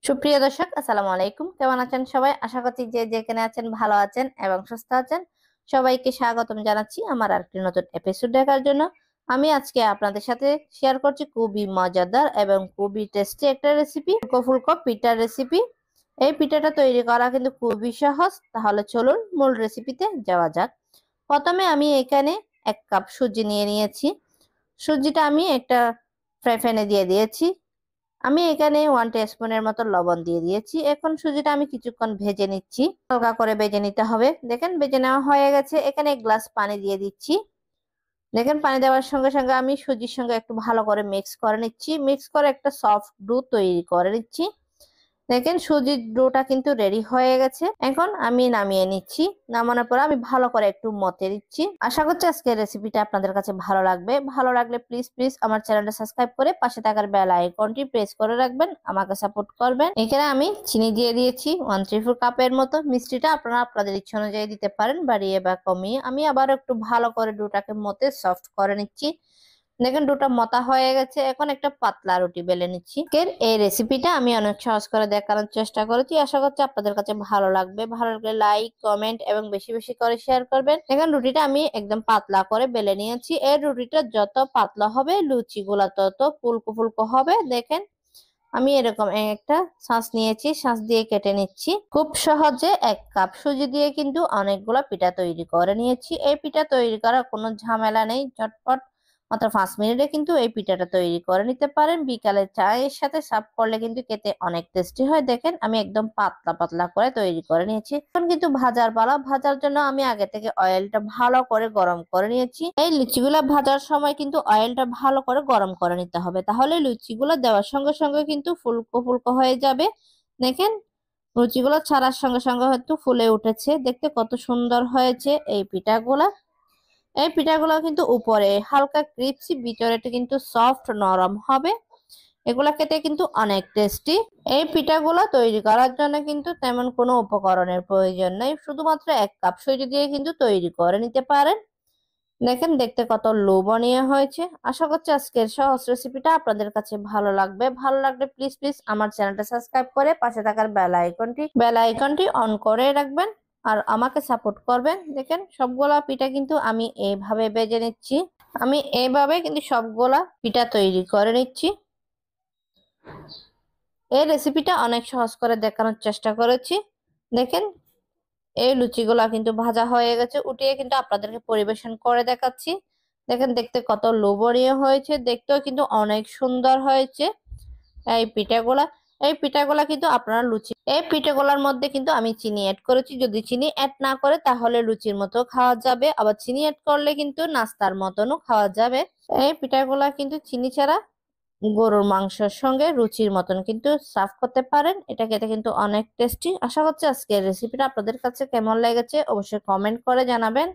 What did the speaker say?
সুপ্রিয় দর্শক, আসসালামু আলাইকুম। কেমন আছেন সবাই? আশা করছি যে যেখানে আছেন ভালো আছেন এবং সুস্থ আছেন। সবাইকে স্বাগতম জানাচ্ছি আমার আরেকটি নতুন এপিসোড দেখার জন্য। আমি আজকে আপনাদের সাথে শেয়ার করছি খুবই মজাদার এবং খুবই টেস্টি একটা রেসিপি, ফুলকো ফুলকো পিঠার রেসিপি। এই পিঠাটা তৈরি করা কিন্তু খুবই সহজ। তাহলে চলুন মূল রেসিপিতে যাওয়া যাক। প্রথমে আমি এখানে 1 কাপ সুজি নিয়ে নিয়েছি। সুজিটা আমি একটা ফ্রাই প্যানে দিয়ে দিয়েছি। আমি এখানে 1 টিস্পুনের মতো লবণ দিয়ে দিয়েছি। এখন সুজিটা আমি কিছুক্ষণ ভেজে নিচ্ছি, হালকা করে ভেজে নিতে হবে। দেখেন ভেজে নেওয়া হয়ে গেছে। এখানে 1 গ্লাস পানি দিয়ে দিচ্ছি। দেখেন পানি দেওয়ার সঙ্গে সঙ্গে আমি সুজির সঙ্গে একটু ভালো করে মিক্স করে নিচ্ছি। মিক্স করে একটা সফট ডো তৈরি করে নিচ্ছি। দেখেন সুজির ডোটা কিন্তু রেডি হয়ে গেছে। এখন আমি নামিয়ে নিচ্ছি। নামানোর পর আমি ভালো করে একটু মতে দিচ্ছি। আশা করছি আজকের রেসিপিটা আপনাদের কাছে ভালো লাগবে। ভালো লাগলে প্লিজ প্লিজ আমার চ্যানেলটা সাবস্ক্রাইব করে পাশে থাকার বেল আইকনটি প্রেস করে রাখবেন, আমাকে সাপোর্ট করবেন। এখানে আমি চিনি দিয়ে দিয়েছি 1/3 কাপের মতো। মিষ্টিটা আপনারা আপনাদের ইচ্ছা অনুযায়ী দিতে পারেন, বাড়িয়ে বা কমিয়ে। আমি আবার একটু ভালো করে ডোটাকে মতে সফট করে নিচ্ছি। দেখেন ডোটা মতা হয়ে গেছে। এখন একটা পাতলা রুটি বেলে নিচ্ছি। এই রেসিপিটা আমি অনেক সহজ করে দেখানোর চেষ্টা করেছি। আশা করছি আপনাদের কাছে ভালো লাগবে। ভালো লাগলে লাইক, কমেন্ট এবং বেশি বেশি করে শেয়ার করবেন। এখন রুটিটা আমি একদম পাতলা করে বেলে নিয়েছি। এই রুটিটা যত পাতলা হবে লুচি গুলা তত ফুলকো ফুলকো হবে। দেখেন আমি এরকম একটা শাঁস নিয়েছি, শাঁস দিয়ে কেটে নিচ্ছি। খুব সহজে 1 কাপ সুজি দিয়ে কিন্তু অনেকগুলো পিঠা তৈরি করে নিয়েছি। এই পিঠা তৈরি করার কোনো ঝামেলা নেই, ঝটপট মাত্র 5 মিনিটে কিন্তু এই পিঠাটা তৈরি করে নিতে পারেন। বিকালে চায়ের সাথে সার্ভ করলে কিন্তু খেতে অনেক টেস্টি হয়। দেখেন আমি একদম পাতলা পাতলা করে তৈরি করে নিয়েছি। এখন কিন্তু ভাজার পালা। ভাজার জন্য আমি আগে থেকে অয়েলটা ভালো করে গরম করে নিয়েছি। এই লুচিগুলা ভাজার সময় কিন্তু অয়েলটা ভালো করে গরম করে নিতে হবে, তাহলে লুচিগুলো দেওয়ার সঙ্গে সঙ্গে কিন্তু ফুলকো ফুলকো হয়ে যাবে। দেখেন লুচিগুলো ছাড়ার সঙ্গে সঙ্গে হয়তো ফুলে উঠেছে। দেখতে কত সুন্দর হয়েছে এই পিঠাগুলা। এই পিঠাগুলো কিন্তু উপরে হালকা ক্রিপসি, ভিতরেটা কিন্তু সফট নরম হবে। এগুলা খেতে কিন্তু অনেক টেস্টি। এই পিঠাগুলো তৈরি করার জন্য কিন্তু তেমন কোনো উপকরণের প্রয়োজন নেই, শুধুমাত্র 1 কাপ সুজি দিয়ে কিন্তু তৈরি করে নিতে পারেন। দেখেন দেখতে কত লোভনীয় হয়েছে। আশা করছি আজকের সহজ রেসিপিটা আপনাদের কাছে ভালো লাগবে। ভালো লাগলে প্লিজ প্লিজ আমার চ্যানেলটা সাবস্ক্রাইব করে পাশে থাকার বেল আইকনটি অন করে রাখবেন আর আমাকে সাপোর্ট করবেন। দেখেন সবগুলা পিঠা কিন্তু আমি এইভাবে ভেজে নিচ্ছি। আমি এইভাবে কিন্তু সবগুলা পিঠা তৈরি করে নিচ্ছি। এই রেসিপিটা অনেক সহজ করে দেখানোর চেষ্টা করেছি। দেখেন এই লুচিগুলা কিন্তু ভাজা হয়ে গেছে, উঠিয়ে কিন্তু আপনাদেরকে পরিবেশন করে দেখাচ্ছি। দেখেন দেখতে কত লোভনীয় হয়েছে, দেখতেও কিন্তু অনেক সুন্দর হয়েছে এই পিঠাগুলা। এই পিঠাগুলা কিন্তু আপনারা এই পিঠাগুলার মধ্যে কিন্তু আমি চিনি অ্যাড করেছি। যদি চিনি অ্যাড না করে তাহলে লুচির মতো খাওয়া যাবে, আবার চিনি অ্যাড করলে কিন্তু নাস্তার মতনও খাওয়া যাবে। এই পিঠাগুলা কিন্তু চিনি ছাড়া গরুর মাংসের সঙ্গে রুচির মতন কিন্তু সার্ভ করতে পারেন। এটা খেতে কিন্তু অনেক টেস্টি। আশা করছি আজকের রেসিপিটা আপনাদের কাছে কেমন লেগেছে অবশ্যই কমেন্ট করে জানাবেন।